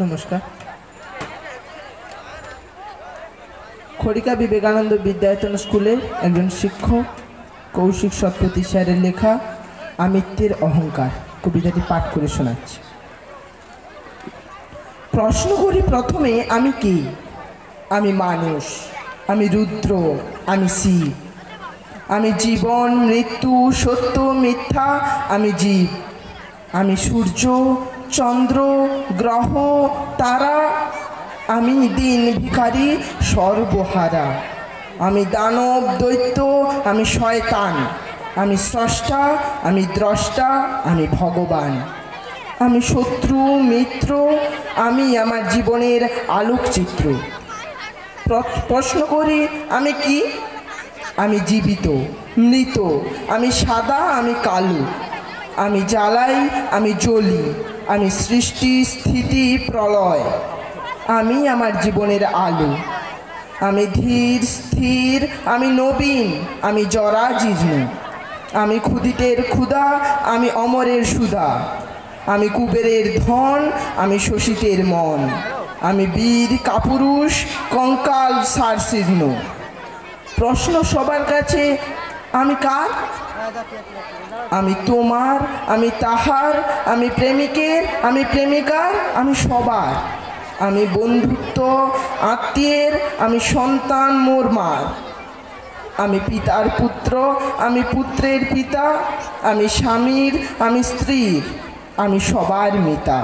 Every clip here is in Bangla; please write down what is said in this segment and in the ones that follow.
নমস্কার। খড়িকা বিবেকানন্দ বিদ্যায়তন স্কুলের একজন শিক্ষক কৌশিক সৎপতি স্যারের লেখা আমিত্বের অহংকার কবিতাটি পাঠ করে শোনাচ্ছি। প্রশ্ন করি প্রথমে, আমি কি? আমি মানুষ, আমি রুদ্র, আমি শিব, আমি জীবন, মৃত্যু, সত্য, মিথ্যা, আমি জীব, আমি সূর্য, চন্দ্র, গ্রহ, তারা, আমি দিন ভিখারি, সর্বহারা, আমি দানব, দৈত্য, আমি শয়তান, আমি স্রষ্টা, আমি দ্রষ্টা, আমি ভগবান, আমি শত্রু, মিত্র, আমি আমার জীবনের আলোকচিত্র। প্রশ্ন করি, আমি কি? আমি জীবিত, মৃত, আমি সাদা, আমি কালো, আমি জ্বালাই, আমি জ্বলি, আমি সৃষ্টি, স্থিতি, প্রলয়, আমি আমার জীবনের আলো, আমি ধীর, স্থির, আমি নবীন, আমি জরা জীর্ণ, আমি ক্ষুধিতের ক্ষুধা, আমি অমরের সুধা, আমি কুবেরের ধন, আমি শোষিতের মন, আমি বীর কাপুরুষ, কঙ্কাল সারশীর্ণ। প্রশ্ন সবার কাছে, আমি কার? আমি তোমার, আমি তাহার, আমি প্রেমিকের, আমি প্রেমিকার, আমি সবার, আমি বন্ধুত্ব, আত্মীয়ের, আমি সন্তান মোর মার, আমি পিতার পুত্র, আমি পুত্রের পিতা, আমি স্বামীর, আমি স্ত্রীর, আমি সবার মিতা,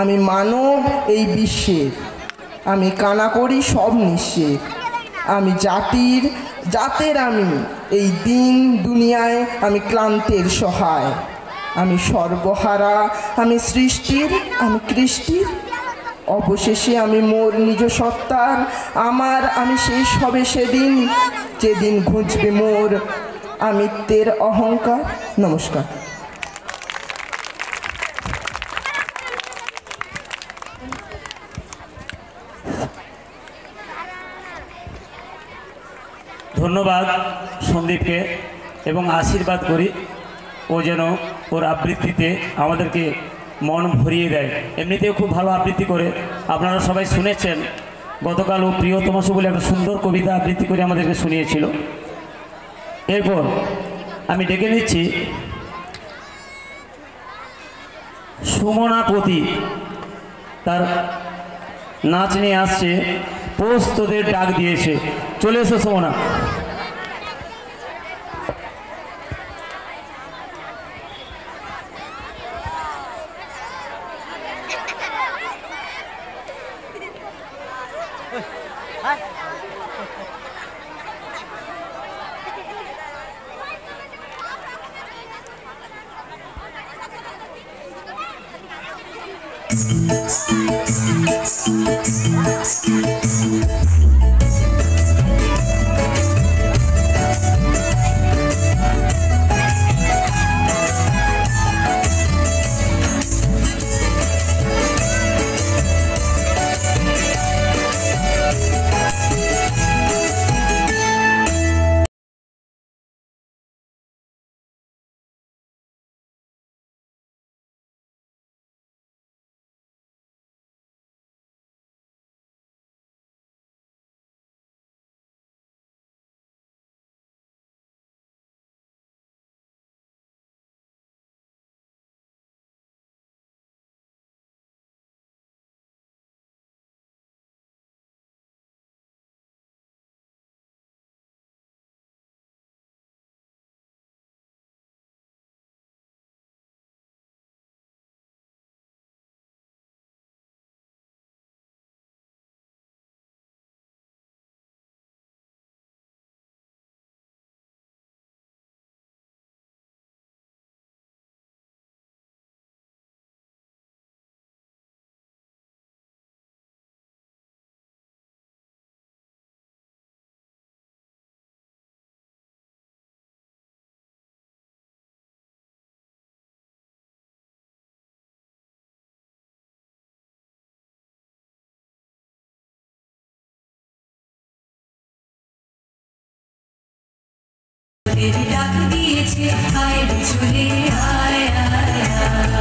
আমি মানব এই বিশ্বের, আমি কানা করি সব নিঃস্বের, আমি জাতের, আমি এই দিন দুনিয়ায়, আমি ক্লান্তের সহায়, আমি সর্বহারা, আমি সৃষ্টির, আমি কৃষ্টির, অবশেষে আমি মোর নিজ সত্তার, আমার, আমি শেষ হবে সেদিন, যেদিন ঘুঁচবে মোর আমিত্বের অহংকার। নমস্কার। ধন্যবাদ সন্দীপকে এবং আশীর্বাদ করি ও যেন ওর আবৃত্তিতে আমাদেরকে মন ভরিয়ে দেয়। এমনিতেও খুব ভালো আবৃত্তি করে, আপনারা সবাই শুনেছেন। গতকাল ও প্রিয়তমাসু বলে একটা সুন্দর কবিতা আবৃত্তি করে আমাদেরকে শুনিয়েছিল। এরপর আমি ডেকে নিচ্ছি সুমনা পতি, তার নাচ নিয়ে আসছে। পোষ তোদের ডাক দিয়েছে, চলে এসো সুমনা। ডাক দিয়েছে, আয় চলে আয়, আয়, আয়।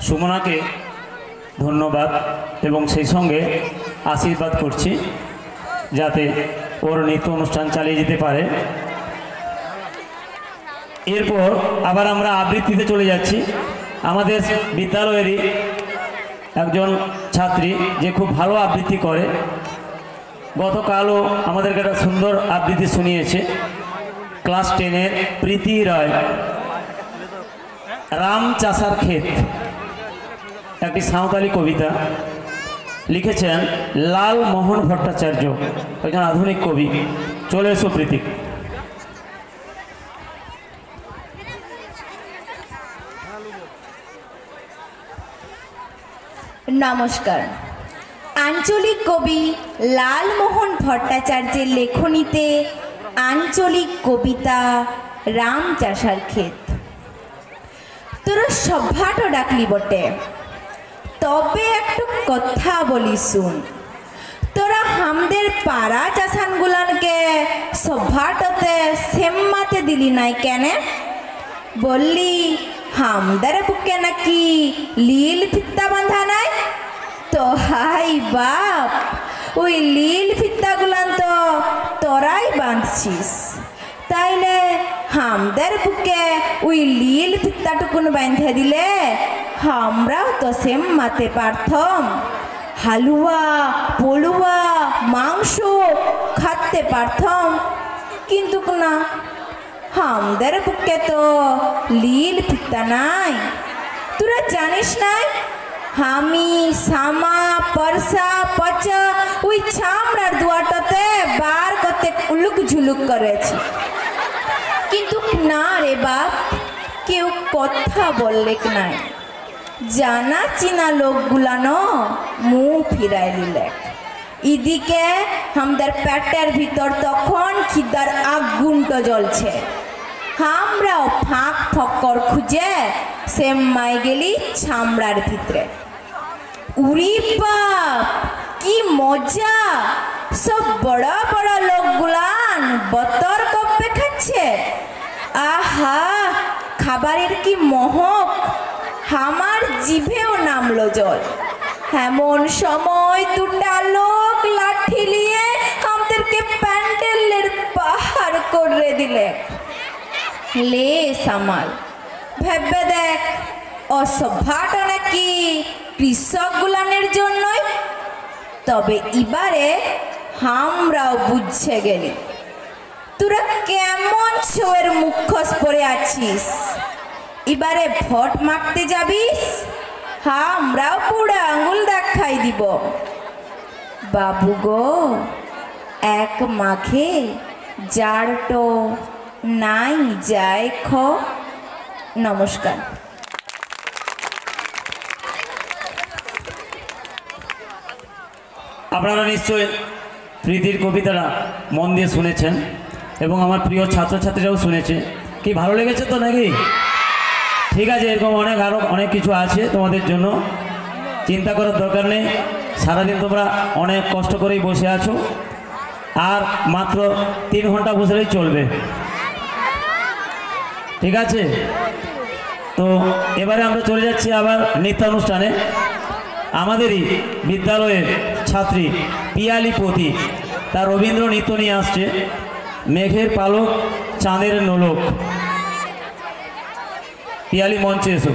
সুমনাকে ধন্যবাদ এবং সেই সঙ্গে আশীর্বাদ করছি যাতে ওর নৃত্য অনুষ্ঠান চালিয়ে যেতে পারে। এরপর আবার আমরা আবৃত্তিতে চলে যাচ্ছি। আমাদের বিদ্যালয়েরই একজন ছাত্রী যে খুব ভালো আবৃত্তি করে, গতকালও আমাদেরকে একটা সুন্দর আবৃত্তি শুনিয়েছে। ক্লাস 10-এর প্রীতি রায়, রাম চাষার ক্ষেত, একটি সাঁওতালি কবিতা লিখেছেন লাল মোহন ভট্টাচার্য, একজন আধুনিক কবি। চলে এসো প্রীতি। নমস্কার। আঞ্চলিক কবি লালমোহন ভট্টাচার্যের লেখনীতে আঞ্চলিক কবিতা রাম চাষার ক্ষেত। তোরা সভাটো ডাকলি বটে, তবে একটু কথা বলি শুন। তোরা হামদের পাড়া চাষানগুলানকে সভাটোতে সেম্মাতে দিলি নাই কেনে? বললি হামদের বুকে নাকি লীল ফিত্তা বাঁধা নাই? তো হাই বাপ, ওই লীল ফিত্তাগুলান তো তোরাই বাঁধছিস। তাইলে হামদের বুকে ওই লীল ফিত্তাটুকুন বাঁধে দিলে আমরাও তো সেম্মাতে পারতাম, হালুয়া পলুয়া মাংস খাতে পারতাম। কিন্তু না, আমাদের বুকে তো লীল ফিত্তা নাই। তোরা জানিস নাই আমি সামা পরসা পচা ওই ছামড়ার দুয়াটাতে বার করতে উলুক ঝুলুক করেছি, কিন্তু না রে বাপ, কেউ কথা বললে নাই। জানা চিনা লোকগুলানো মুখ ফিরাই দিলে। এদিকে আমাদের পেটের ভিতর তখন খিদার আগুনটা জ্বলছে। আমরাও ফাঁক ফক্কর খুঁজে সেম্মাই গেলি ছামড়ার ভিতরে। উরি বাপ, কি মজা! সব বড় বড় লোকগুলান বতর কপে খাচ্ছে। আহা, খাবারের কি মহক! আমার জিভেও নামলো জল। এমন সময় দুটা লোক লাঠি নিয়ে আমাদেরকে প্যান্ডেলের পাহাড় করে দিলে। লে সামাল, ভেবে দেখ, অসভ্যটা নাকি কৃষক গুলানের জন্যই। তবে এবারে আমরাও বুঝছে গেলি তোরা কেমন ছোয়ের মুখোশ পরে আছিস। এবারে ভোট মাগতে যাবিস, আমরাও পুরা আঙুল দেখাই দিব। বাবু গো, এক মাঘে জারটো নাই যায় খ। নমস্কার। আপনারা নিশ্চয় প্রীতির কবিতাটা মন দিয়ে শুনেছেন এবং আমার প্রিয় ছাত্রছাত্রীরাও শুনেছে। কি ভালো লেগেছে তো নাকি? ঠিক আছে, এরকম আরও অনেক কিছু আছে তোমাদের জন্য, চিন্তা করার দরকার নেই। সারাদিন তোমরা অনেক কষ্ট করেই বসে আছো, আর মাত্র 3 ঘন্টা বসলেই চলবে। ঠিক আছে, তো এবারে আমরা চলে যাচ্ছি আবার নৃত্যানুষ্ঠানে। আমাদেরই বিদ্যালয়ের ছাত্রী পিয়ালি পতি তার রবীন্দ্র নৃত্য নিয়ে আসছে, মেঘের পালক চাঁদের নোলক। পিয়ালি মঞ্চে এসো।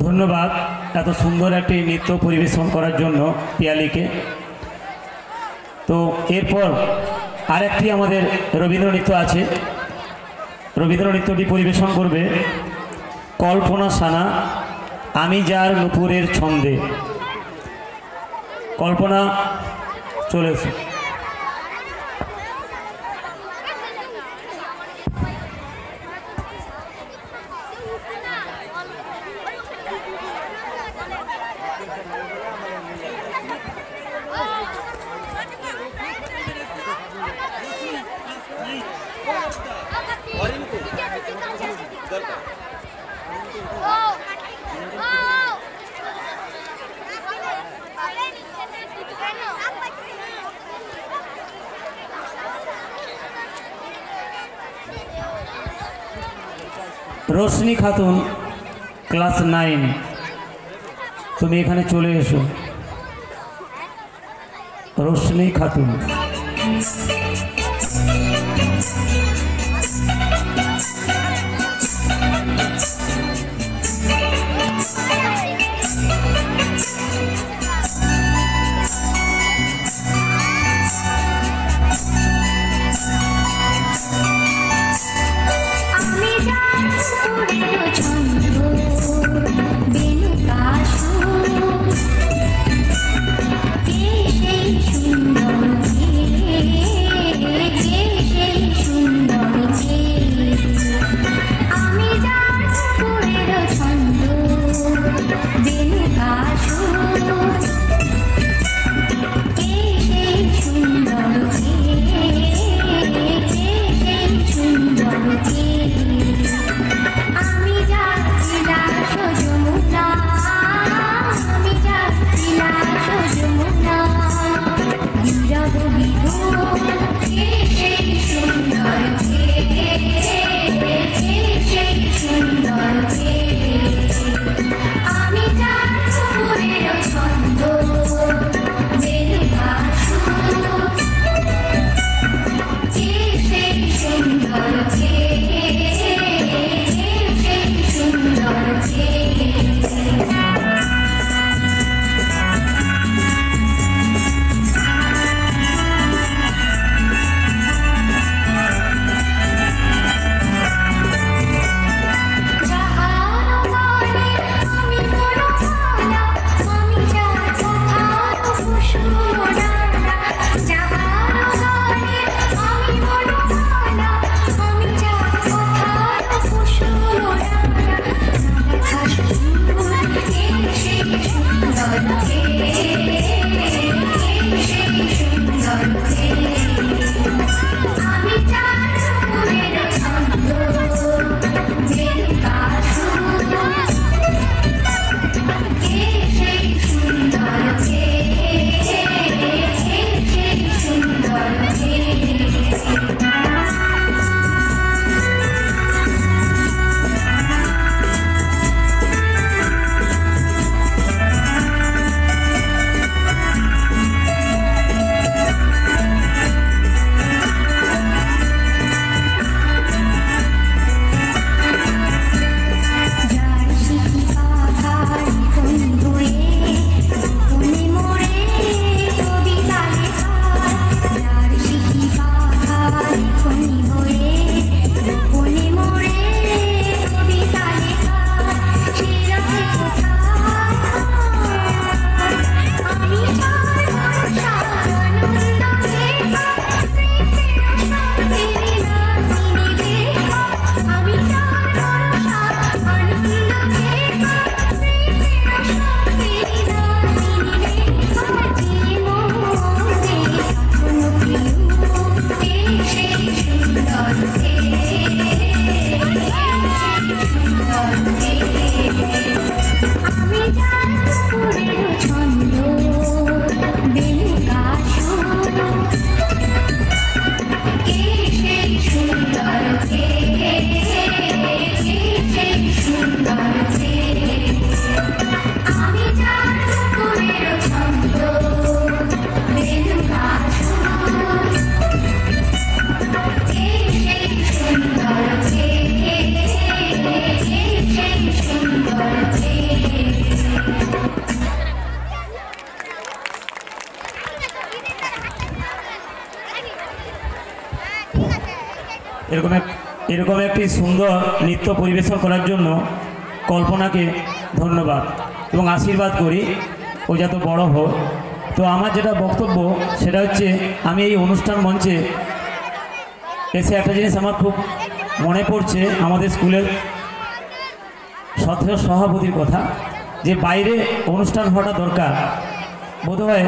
ধন্যবাদ এত সুন্দর একটি নৃত্য পরিবেশন করার জন্য পিয়ালিকে। তো এরপর আরেকটি আমাদের রবীন্দ্র নৃত্য আছে। রবীন্দ্র নৃত্যটি পরিবেশন করবে কল্পনা সানা, আমি যার নুপুরের ছন্দে। কল্পনা চলে এসো। রোশনি খাতুন ক্লাস 9, তুমি এখানে চলে এসো। রোশনি খাতুন। সুন্দর এরকম একটি সুন্দর নৃত্য পরিবেশন করার জন্য কল্পনাকে ধন্যবাদ এবং আশীর্বাদ করি ও যত বড় হোক। তো আমার যেটা বক্তব্য সেটা হচ্ছে, আমি এই অনুষ্ঠান মঞ্চে এসে একটা জিনিস আমার খুব মনে পড়ছে, আমাদের স্কুলের সভাপতির কথা, যে বাইরে অনুষ্ঠান হওয়াটা দরকার। বোধহয়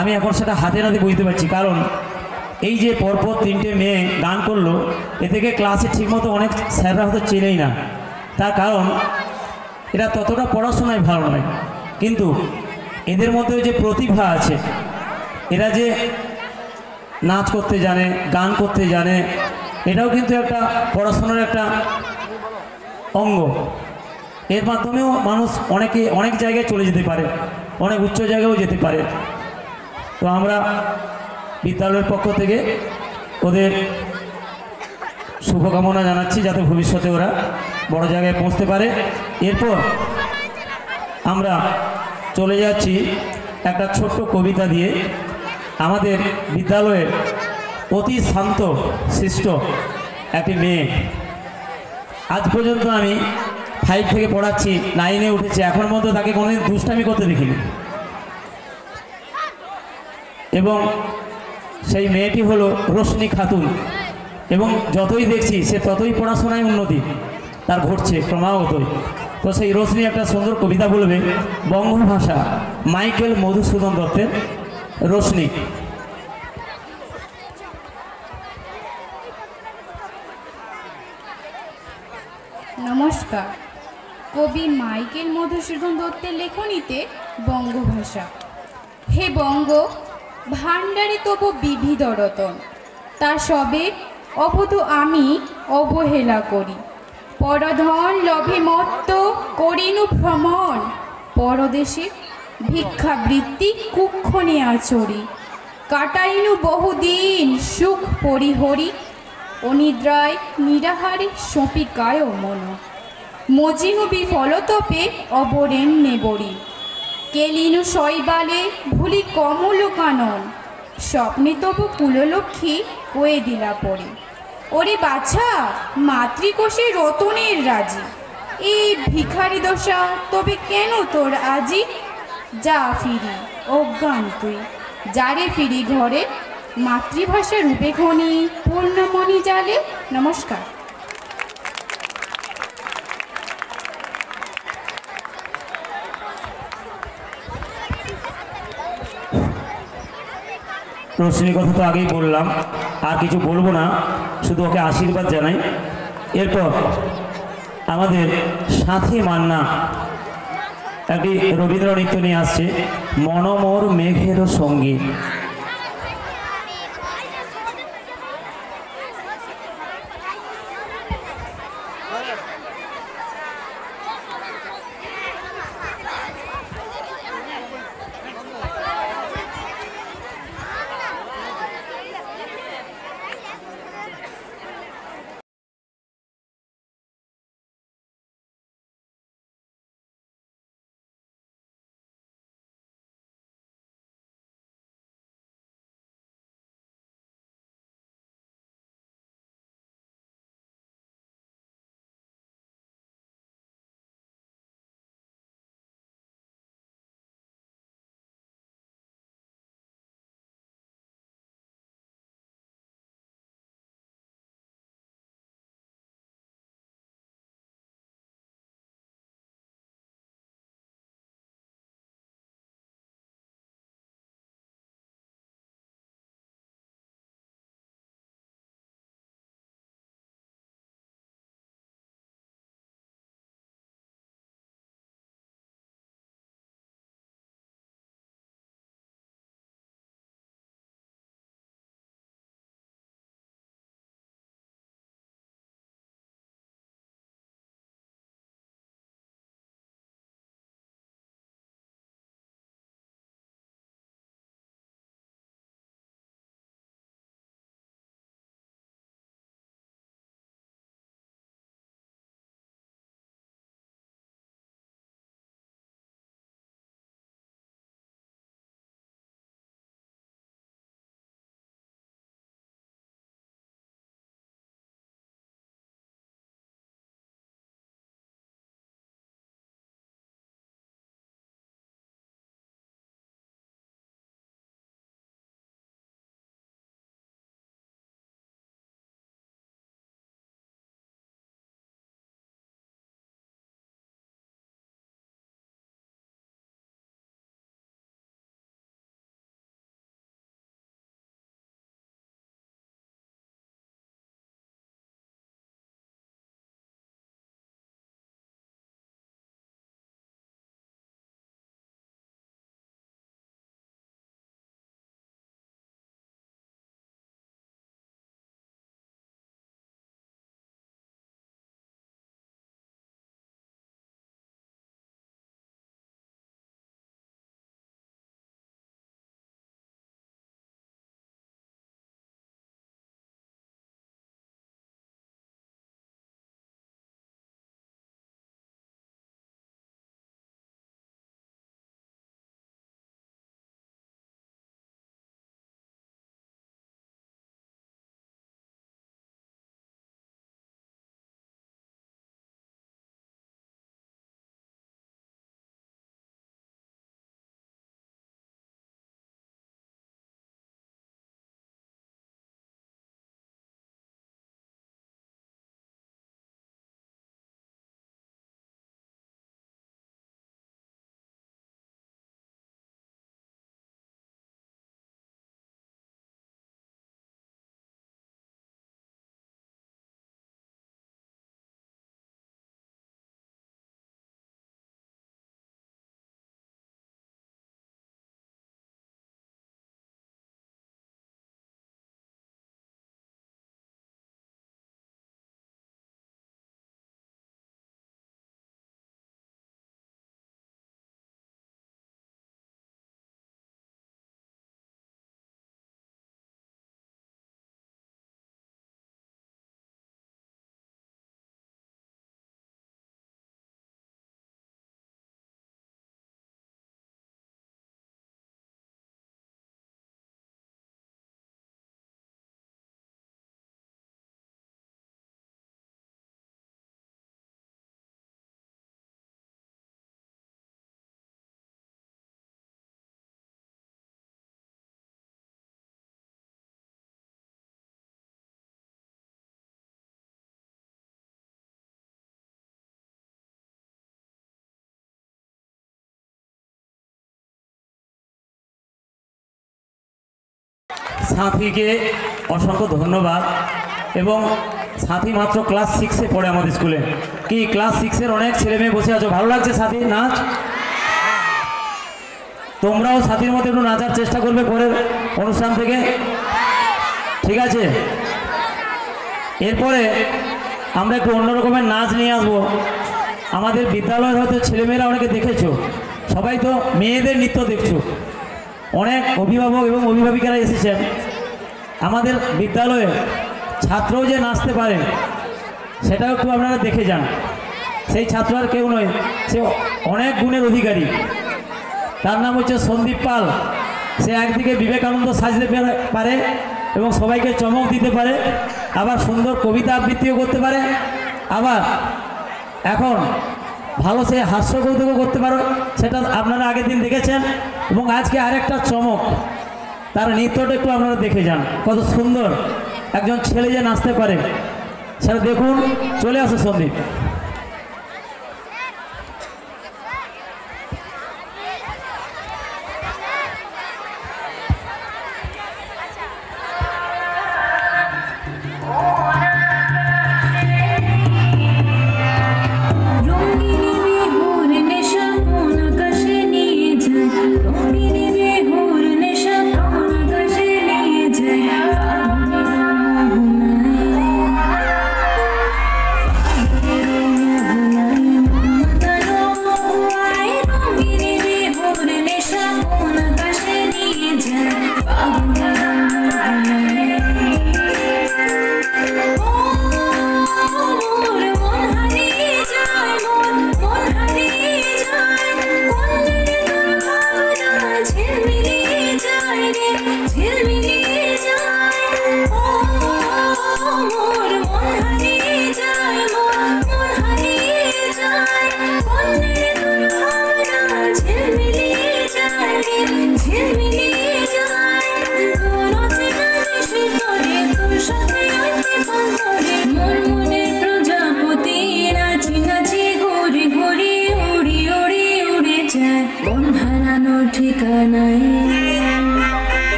আমি এখন সেটা হাতে নাতে বুঝতে পারছি, কারণ এই যে পরপর 3টে মেয়ে গান করলো, এ থেকে ক্লাসে ঠিকমতো অনেক স্যাররা হয়তো চেনেই না। তার কারণ এরা ততটা পড়াশোনায় ভালো নয়, কিন্তু এদের মধ্যে যে প্রতিভা আছে, এরা যে নাচ করতে জানে, গান করতে জানে, এটাও কিন্তু একটা পড়াশোনার একটা অঙ্গ। এর মাধ্যমেও মানুষ অনেক জায়গায় চলে যেতে পারে, অনেক উচ্চ জায়গায়ও যেতে পারে। তো আমরা বিদ্যালয়ের পক্ষ থেকে ওদের শুভকামনা জানাচ্ছি, যাতে ভবিষ্যতে ওরা বড় জায়গায় পৌঁছতে পারে। এরপর আমরা চলে যাচ্ছি একটা ছোট্ট কবিতা দিয়ে। আমাদের বিদ্যালয়ের অতি শান্ত শিষ্ট একটি মেয়ে, আজ পর্যন্ত আমি 5 থেকে পড়াচ্ছি, 9-এ উঠেছে, এখন মতো তাকে কোনোদিন দুষ্টামি করতে দেখিনি। এবং সেই মেয়েটি হলো রোশনি খাতুন, এবং যতই দেখছি সে ততই পড়াশোনায় উন্নতি তার ঘটছে ক্রমাগতই। তো সেই রোশনি একটা সুন্দর কবিতা বলবে, বঙ্গভাষা, মাইকেল মধুসূদন দত্তের রোশনি। নমস্কার। কবি মাইকেল মধুসূদন দত্তের লেখনীতে বঙ্গভাষা। হে বঙ্গ, ভাণ্ডারে তবু বিবিধ রতন, তা সবে অবধ আমি অবহেলা করি। পরধন লভে মত্ত করিনু ভ্রমণ, পরদেশে ভিক্ষাবৃত্তি কুক্ষণে আচরি। কাটাইনু বহুদিন সুখ পরিহরি, অনিদ্রায় নিরাহারে সপিকায় মন। মজিনু বিফলতপে অবরেণ্যে বরি, কেলিনু শৈবালে ভুলি কমল কানন। স্বপ্নে তবু কুললক্ষ্মী কয়ে দিলা পড়ে, ওরে বাছা মাতৃকোষে রতনের রাজি। এই ভিখারি দশা তবে কেন তোর আজি? যা ফিরি অজ্ঞান তুই, যারে ফিরি ঘরে, মাতৃভাষা রূপে খনি পূর্ণমণি জালে। নমস্কার। রোশনির কথা তো আগেই বললাম, আর কিছু বলবো না, শুধু ওকে আশীর্বাদ জানাই। এরপর আমাদের সাথী মান্না একটি রবীন্দ্র নৃত্য নিয়ে আসছে, মনমোর মেঘেরও সঙ্গী। সাথীকে অসংখ্য ধন্যবাদ। এবং সাথী মাত্র ক্লাস 6-এ পড়ে আমাদের স্কুলে। কি ক্লাস 6-এর অনেক ছেলে মেয়ে বসে আছো, ভালো লাগছে সাথী নাচ? তোমরাও সাথীর মধ্যে একটু নাচার চেষ্টা করবে পরের অনুষ্ঠান থেকে, ঠিক আছে? এরপরে আমরা একটু অন্য রকমের নাচ নিয়ে আসবো। আমাদের বিদ্যালয়ের হয়তো ছেলেমেয়েরা অনেকে দেখেছো, সবাই তো মেয়েদের নৃত্য দেখছো। অনেক অভিভাবক এবং অভিভাবিকারা এসেছেন। আমাদের বিদ্যালয়ে ছাত্রও যে নাচতে পারে সেটাও একটু আপনারা দেখে যান। সেই ছাত্র আর কেউ নয়, সে অনেক গুণের অধিকারী। তার নাম হচ্ছে সন্দীপ পাল। সে একদিকে বিবেকানন্দ সাজতে পারে এবং সবাইকে চমক দিতে পারে, আবার সুন্দর কবিতা আবৃত্তিও করতে পারে, আবার এখন ভালো সে হাস্য কৌতুকও করতে পারে। সেটা আপনারা আগের দিন দেখেছেন। এবং আজকে আরেকটা চমক, তার নৃত্যটা একটু আপনারা দেখে যান, কত সুন্দর একজন ছেলে যে নাচতে পারে সেটা দেখুন। চলে আসো সন্দীপ।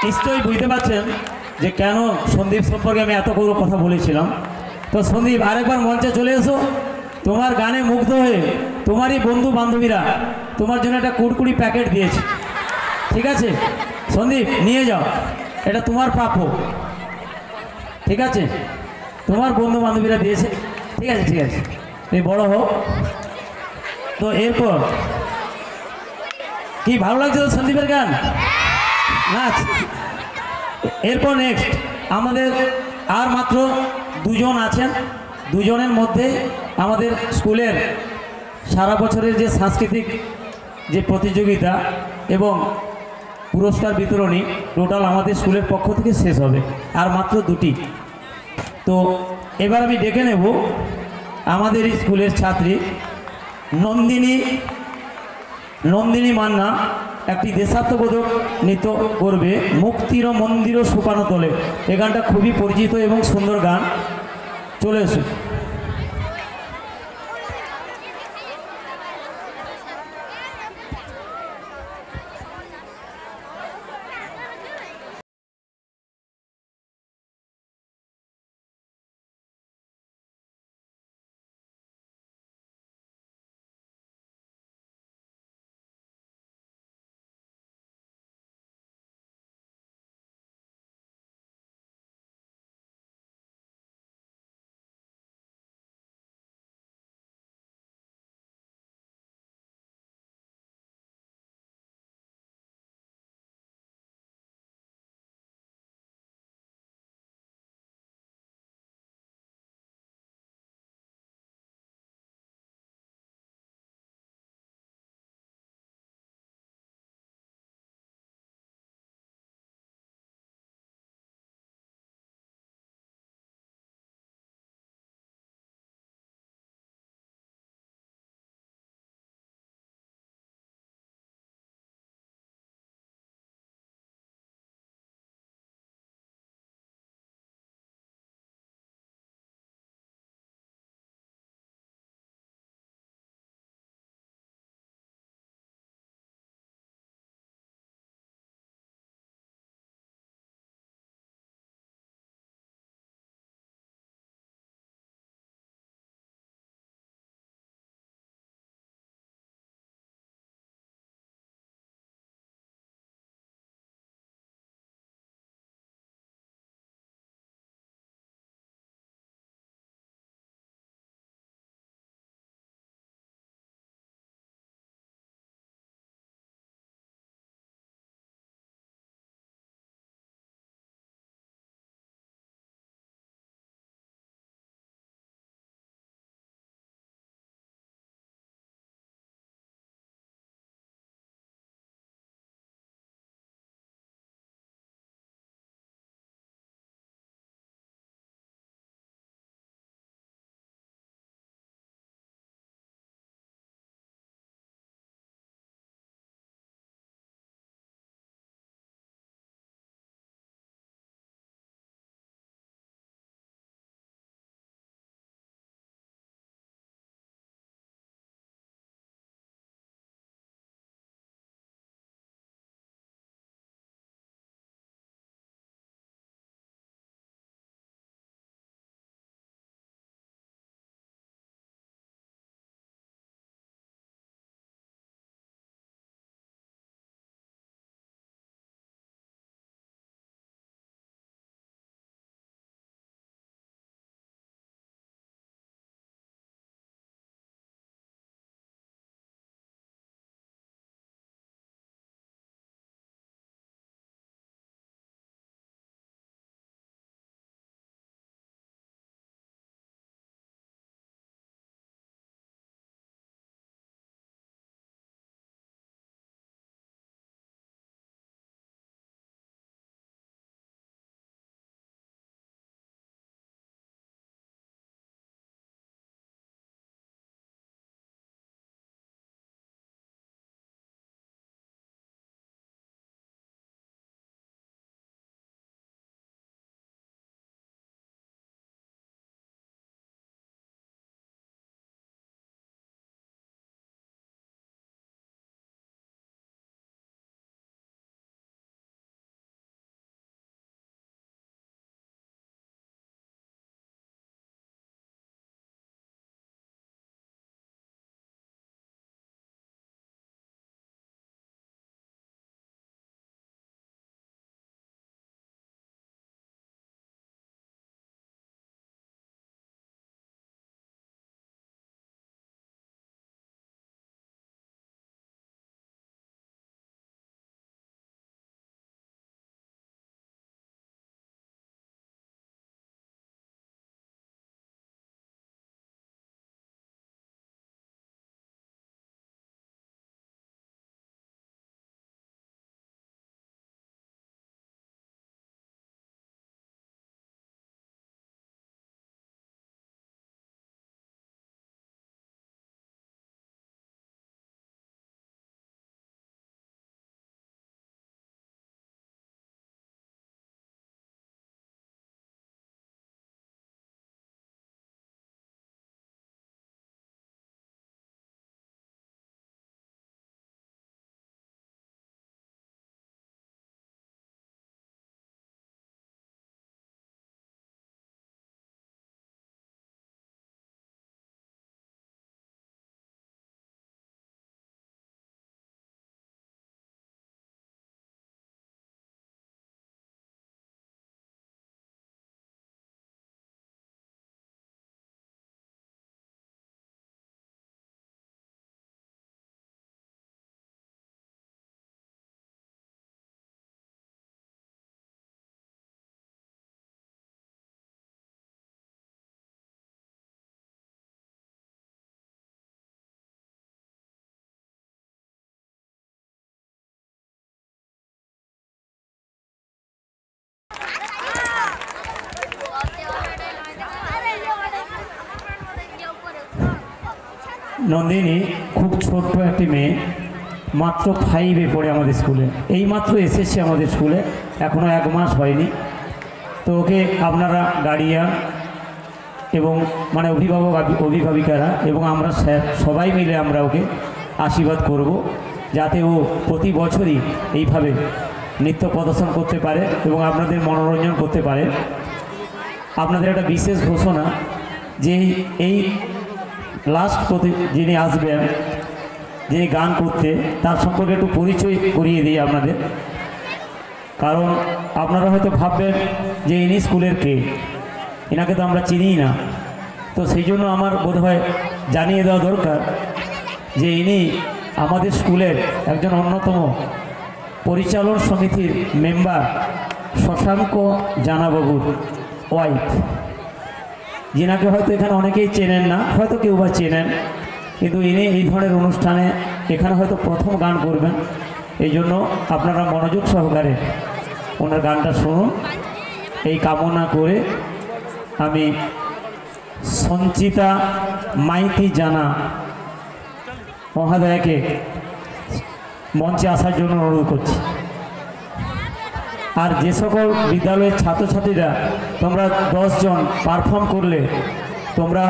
নিশ্চয়ই বুঝতে পারছেন যে কেন সন্দীপ সম্পর্কে আমি এত কথা বলেছিলাম। তো সন্দীপ, আরেকবার মঞ্চে চলে এসো। তোমার গানে মুগ্ধ হয়ে তোমারই বন্ধু বান্ধবীরা তোমার জন্য একটা কুড়কুড়ি প্যাকেট দিয়েছে, ঠিক আছে? সন্দীপ, নিয়ে যাও, এটা তোমার প্রাপ্য, ঠিক আছে? তোমার বন্ধু বান্ধবীরা দিয়েছে, ঠিক আছে, ঠিক আছে, তুমি বড় হও। তো এরপর কি ভালো লাগছে তো সন্দীপের গান, নাচ? এরপর নেক্সট আমাদের আর মাত্র দুজন আছেন। দুজনের মধ্যে আমাদের স্কুলের সারা বছরের যে সাংস্কৃতিক যে প্রতিযোগিতা এবং পুরস্কার বিতরণী টোটাল আমাদের স্কুলের পক্ষ থেকে শেষ হবে, আর মাত্র দুটি। তো এবার আমি ডেকে নেব আমাদের স্কুলের ছাত্রী নন্দিনী মান্না, একটি দেশাত্মবোধক নৃত্য করবে, মুক্তির মন্দির সোপানো তলে। এই গানটা খুবই পরিচিত এবং সুন্দর গান। চলে এসো। নন্দিনী খুব ছোট্ট একটি মেয়ে, মাত্র 5-এ পড়ে আমাদের স্কুলে, এই মাত্র এসেছে আমাদের স্কুলে, এখনও 1 মাস হয়নি। তো ওকে আপনারা গার্ডিয়ান এবং মানে অভিভাবক অভিভাবিকারা এবং আমরা স্যার সবাই মিলে আমরা ওকে আশীর্বাদ করব, যাতে ও প্রতি বছরই এইভাবে নৃত্য প্রদর্শন করতে পারে এবং আপনাদের মনোরঞ্জন করতে পারে। আপনাদের একটা বিশেষ ঘোষণা যে এই লাস্ট যিনি আসবেন, যিনি গান করতে, তার সম্পর্কে একটু পরিচয় করিয়ে দিই আপনাদের। কারণ আপনারা হয়তো ভাববেন যে ইনি স্কুলের কে, এনাকে তো আমরা চিনিই না। তো সেই জন্য আমার বোধহয় জানিয়ে দেওয়া দরকার যে ইনি আমাদের স্কুলের একজন অন্যতম পরিচালন সমিতির মেম্বার শশাঙ্ক জানাবাবুর ওয়াইফ, যিনাকে হয়তো এখানে অনেকেই চেনেন না, হয়তো কেউ বা চেনেন, কিন্তু ইনি এই ধরনের অনুষ্ঠানে এখানে হয়তো প্রথম গান করবেন। এই জন্য আপনারা মনোযোগ সহকারে ওনার গানটা শুনুন, এই কামনা করে আমি সঞ্চিতা মাইতি জানা মহাদয়াকে মঞ্চে আসার জন্য অনুরোধ করছি। আর যে সকল বিদ্যালয়ের ছাত্রছাত্রীরা তোমরা 10 জন পারফর্ম করলে, তোমরা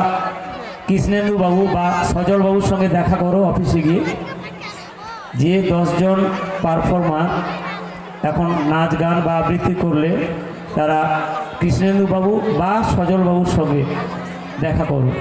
কৃষ্ণেন্দু বাবু বা সজল বাবুর সঙ্গে দেখা করো অফিসে গিয়ে। যে 10 জন পারফর্মার এখন নাচ গান বা আবৃত্তি করলে, তারা কৃষ্ণেন্দু বাবু বা সজল বাবুর সঙ্গে দেখা করো।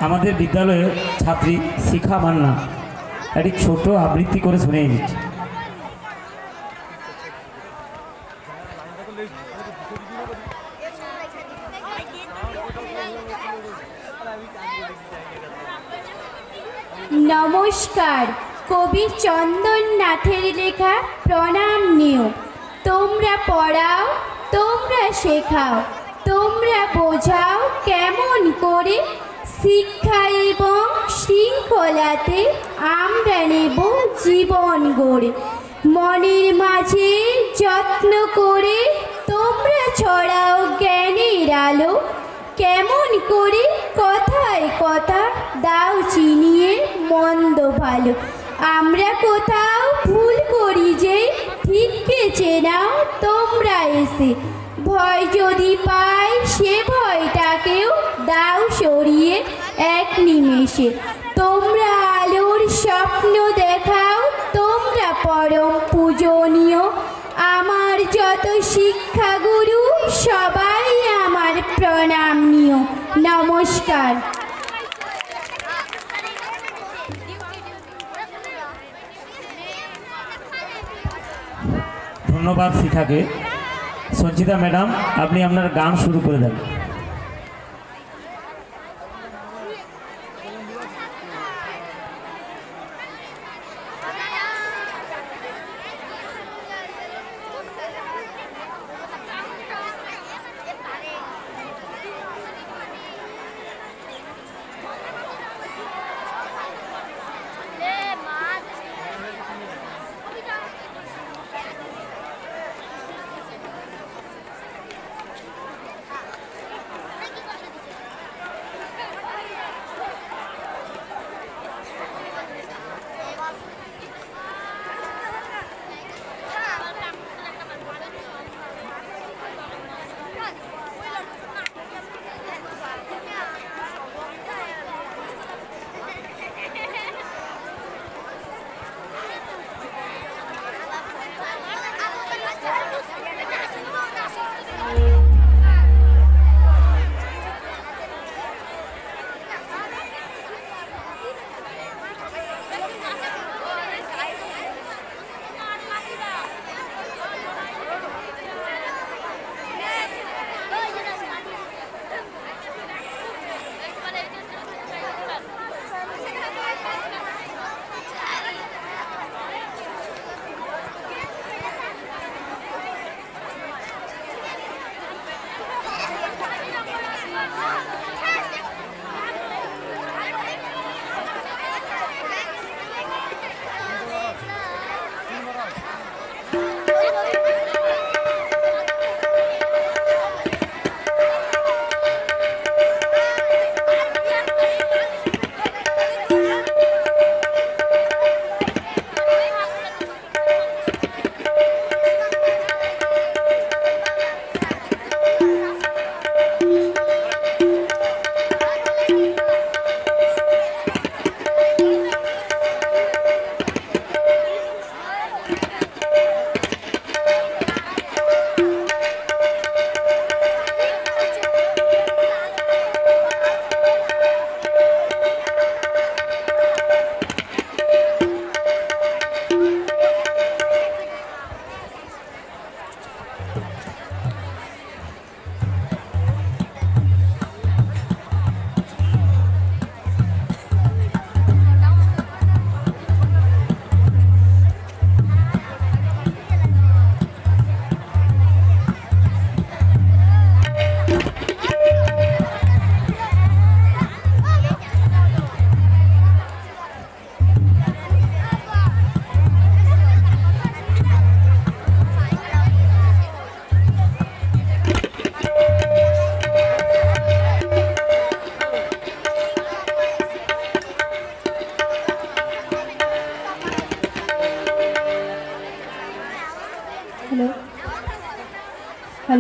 আমাদের বিদ্যালয়ের ছাত্রী শিখা মান্না একটি ছোট আবৃত্তি করে শুনিয়ে দিচ্ছে। নমস্কার, কবি চন্দন নাথের লেখা প্রণাম নিও। তোমরা পড়াও, তোমরা শেখাও, তোমরা বোঝাও কেমন করে, শিক্ষা এবং শৃঙ্খলাতে আমরা নেব জীবন গড়ে। মনের মাঝে যত্ন করে তোমরা ছড়াও জ্ঞানের আলো, কেমন করে কথায় কথা দাও চিনিয়ে মন্দ ভালো। আমরা কোথাও ভুল করি যে ঠিককে চেনাও তোমরা এসে, ভয় যদি পাই সে ভয়টাকেও দাও সরিয়ে এক নিমেষে। তোমরা আলোর স্বপ্ন দেখাও, তোমরা পরম পূজনীয়। আমার যত শিক্ষাগুরু সবাই আমার প্রণাম নিও। নমস্কার। ধন্যবাদ শিখাকে। সঞ্চিতা ম্যাডাম, আপনি আপনার গান শুরু করে দেন।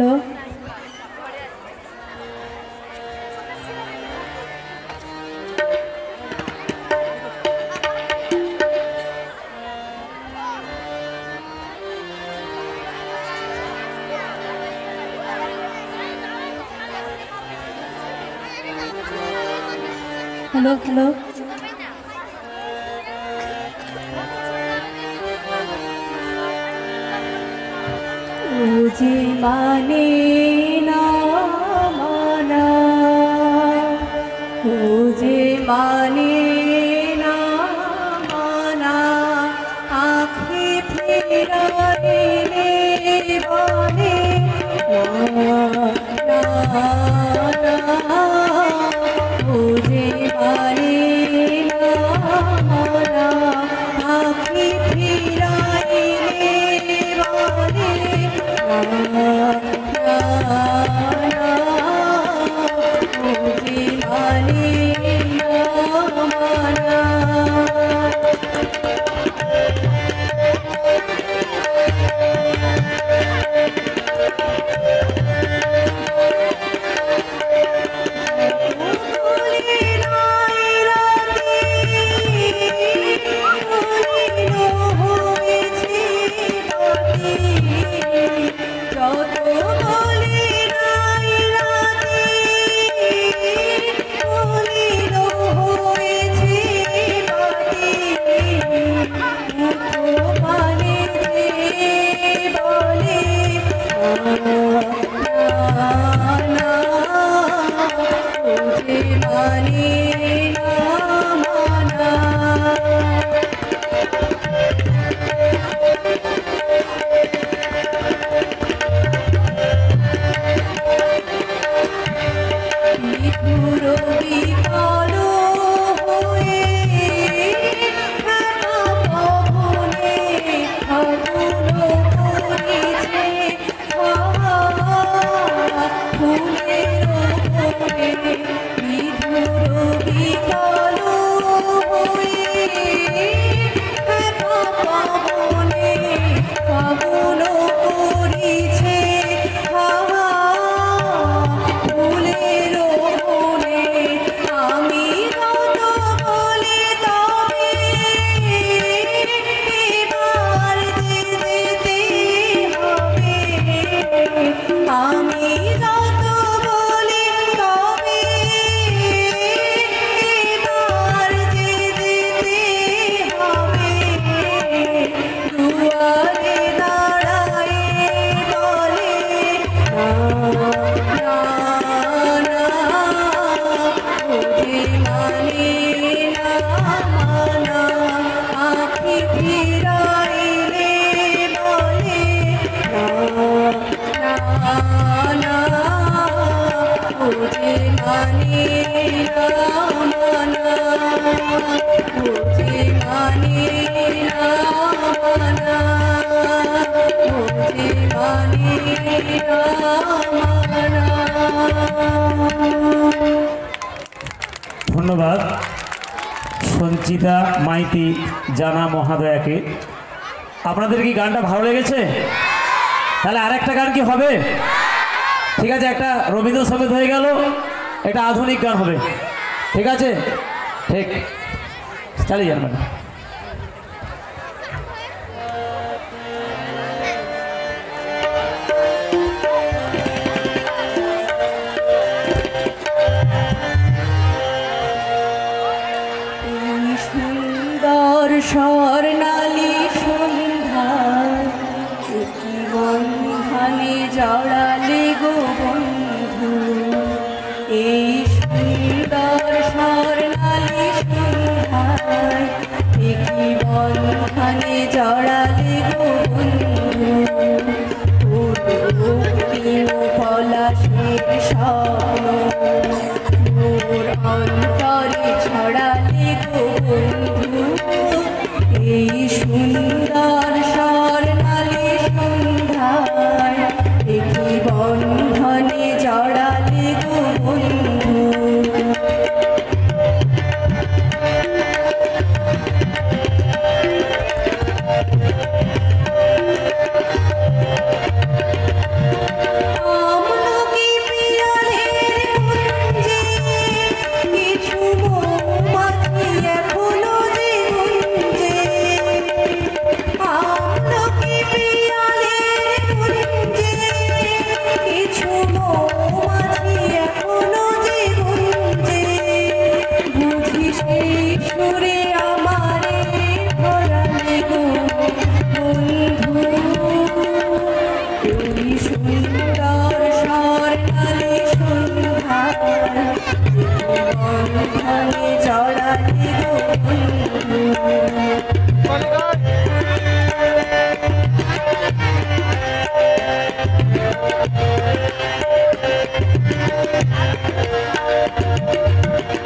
হ্যালো হ্যালো হ্যালো ও যে মানে না মানা ও যে মানে না মানা আঁখি ফিরাইলে বলে না না ও যে মানে না মানা আঁখি ফিরাইলে বলে ধন্যবাদ সঞ্চিতা মাইতি জানা মহাদয়াকে। আপনাদের কি গানটা ভালো লেগেছে? তাহলে আরেকটা গান কি হবে? ঠিক আছে, একটা রবীন্দ্রসঙ্গীত হয়ে গেল, একটা আধুনিক গান হবে। ঠিক আছে, ঠিক, চালিয়ে যান ম্যাডাম। স্বর্ণালী সন্ধ্যা বন্ধনে জড়ালে গো বন্ধু, এই সুন্দর স্বর্ণালী সন্ধ্যায় একই বন্ধনে জড়ালে গো বন্ধু, পলাশের স্বপ্ন মোর অন্তরে ছড়ালে গো বন্ধু, এই সুন্দর স্বর্ণালী সন্ধ্যায় একই বন্ধনে জড়ালে গো বন্ধু। স্বর্ণালী সন্ধ্যার বন্ধনে জড়ালে গো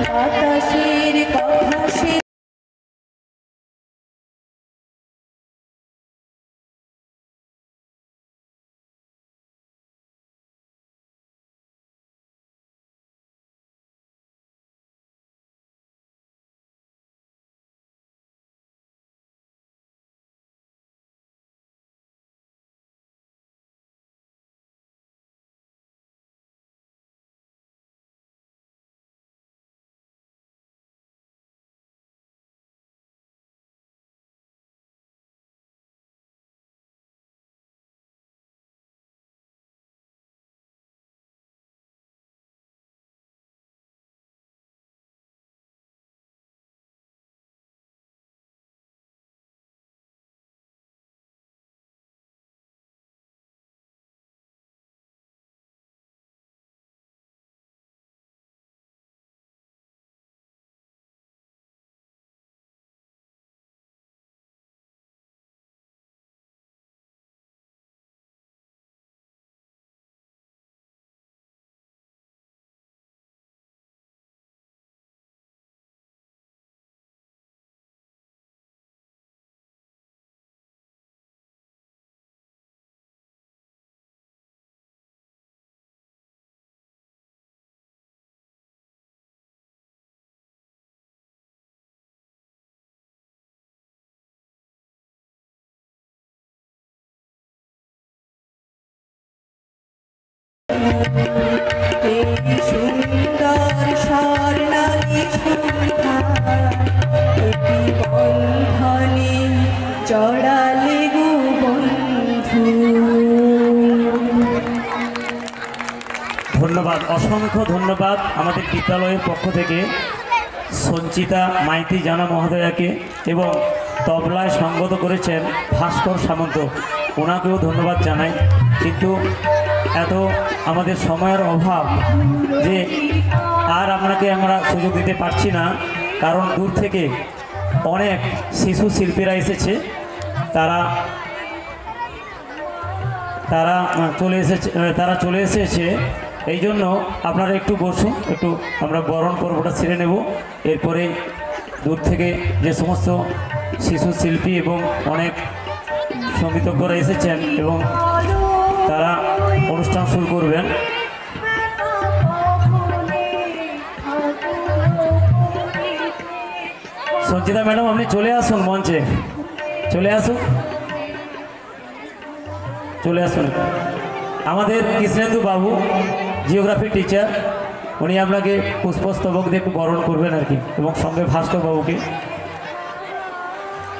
বাতাসের কথা সে এই সুন্দর স্বর্ণালী সন্ধ্যার অতি বন্ধনে জড়ালে গো বন্ধু। ধন্যবাদ, অসংখ্য ধন্যবাদ আমাদের বিদ্যালয়ের পক্ষ থেকে সঞ্চিতা মাইতি জানা মহোদয়াকে, এবং তবলায় সঙ্গত করেছেন ভাস্কর সামন্ত, ওনাকেও ধন্যবাদ জানাই। কিন্তু এত আমাদের সময়ের অভাব যে আর আমরা সুযোগ দিতে পারছি না, কারণ দূর থেকে অনেক শিশু শিল্পীরা এসেছে, তারা চলে এসেছে। এই জন্য আপনারা একটু বসুন, একটু আমরা বরণ পর্বটা ছেড়ে নেব। এরপরে দূর থেকে যে সমস্ত শিশু শিল্পী এবং অনেক সঙ্গীতজ্ঞরা এসেছেন এবং তারা অনুষ্ঠান শুরু করবেন। সঞ্চিতা ম্যাডাম, আপনি চলে আসুন মঞ্চে, চলে আসুন। আমাদের কৃষ্ণেন্দু বাবু জিওগ্রাফি টিচার, উনি আপনাকে পুষ্পস্তবক দিয়ে একটু বরণ করবেন আর কি, এবং সঙ্গে ভাস্কর বাবুকে।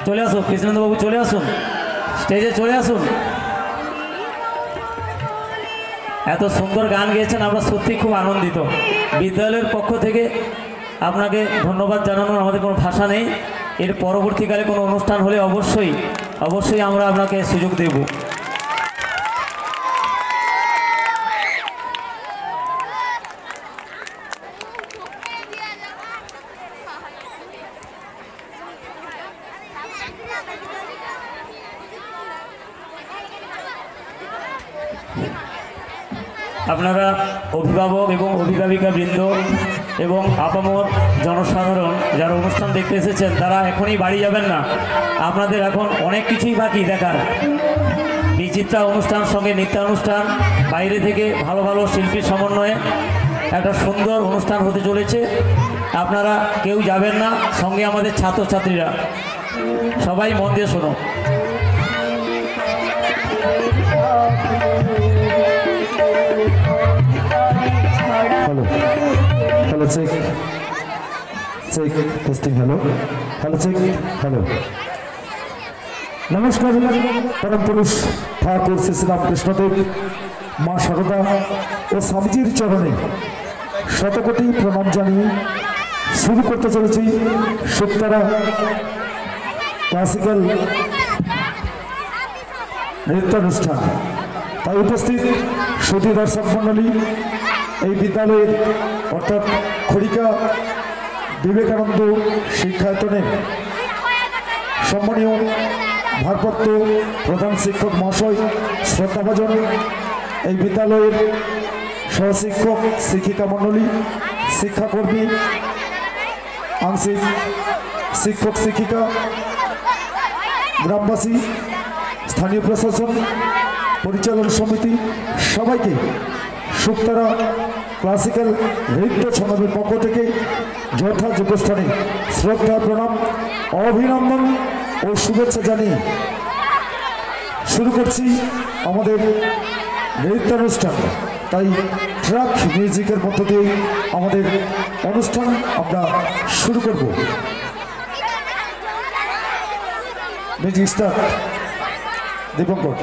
চলে আসুন কৃষ্ণেন্দু বাবু, চলে আসুন স্টেজে, চলে আসুন। এত সুন্দর গান গেয়েছেন, আমরা সত্যি খুব আনন্দিত। বিদ্যালয়ের পক্ষ থেকে আপনাকে ধন্যবাদ জানানোর আমাদের কোনো ভাষা নেই। এর পরবর্তীকালে কোনো অনুষ্ঠান হলে অবশ্যই আমরা আপনাকে সুযোগ দেব। আপনারা অভিভাবক এবং অভিভাবিকা বৃন্দ এবং আপামর জনসাধারণ যারা অনুষ্ঠান দেখতে এসেছেন, তারা এখনই বাড়ি যাবেন না। আপনাদের এখন অনেক কিছুই বাকি দেখার। বিচিত্রা অনুষ্ঠান সঙ্গে নৃত্যানুষ্ঠান, বাইরে থেকে ভালো ভালো শিল্পীর সমন্বয়ে একটা সুন্দর অনুষ্ঠান হতে চলেছে। আপনারা কেউ যাবেন না, সঙ্গে আমাদের ছাত্রছাত্রীরা সবাই মন দিয়ে শোনো। Hello check testing hello check hello. नमस्कार। परम पुरुष ठाकुर श्री रामकृष्णदेव माँ शारदा और स्वामीजीर चरणे शतकोटी प्रणाम जानिए शुरू करते चलेছি शुक्तारा क्लासिकल नृत्यानुष्ठान। তাই উপস্থিত সুধী দর্শক মণ্ডলী, এই বিদ্যালয়ের অর্থাৎ খড়িকা বিবেকানন্দ শিক্ষায়তনে সম্মানীয় ভারপ্রাপ্ত প্রধান শিক্ষক মহাশয়, শ্রদ্ধাভাজন এই বিদ্যালয়ের সহশিক্ষক শিক্ষিকা মণ্ডলী, শিক্ষাকর্মী, আংশিক শিক্ষক শিক্ষিকা, গ্রামবাসী, স্থানীয় প্রশাসন, পরিচালন সমিতি সবাইকে শুকতারা ক্লাসিক্যাল নৃত্য সমাজের পক্ষ থেকে যথাযোগ্য স্থানে শ্রদ্ধা, প্রণাম, অভিনন্দন ও শুভেচ্ছা জানিয়ে শুরু করছি আমাদের নৃত্যানুষ্ঠান। তাই ট্র্যাক মিউজিকের মধ্য দিয়ে আমাদের অনুষ্ঠান আমরা শুরু করব। Music start. দীপঙ্কর।